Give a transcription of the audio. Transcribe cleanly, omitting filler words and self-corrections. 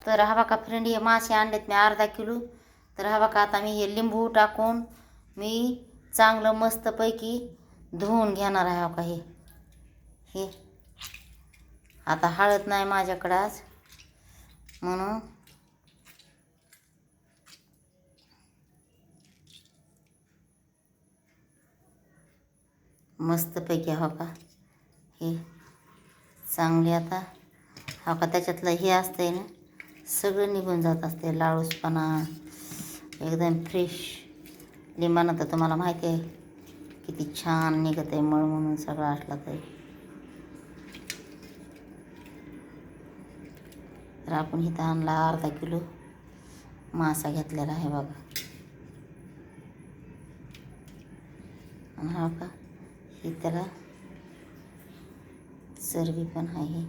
तर हा बघा फ्रेंड, हे मासे आणलेत मी अर्धा किलो. तर हा बघा आता मी हे लिंबू टाकून मी चांगलं मस्तपैकी धुवून घेणार आहे. हो का हे आता हळद नाही माझ्याकडं आज, म्हणून मस्तपैकी हो का हे चांगले आता हो का त्याच्यातलं हे असतंय ना सगळं निघून जात असते, लाळूसपणा एकदम फ्रेश. लिंबानं तर तुम्हाला माहिती आहे किती छान निघत आहे, मळ म्हणून सगळं असला तरी. तर आपण इथं आणला अर्धा किलो मासा घेतलेला आहे बघा. आणि हा का ही त्याला चरबी पण आहे.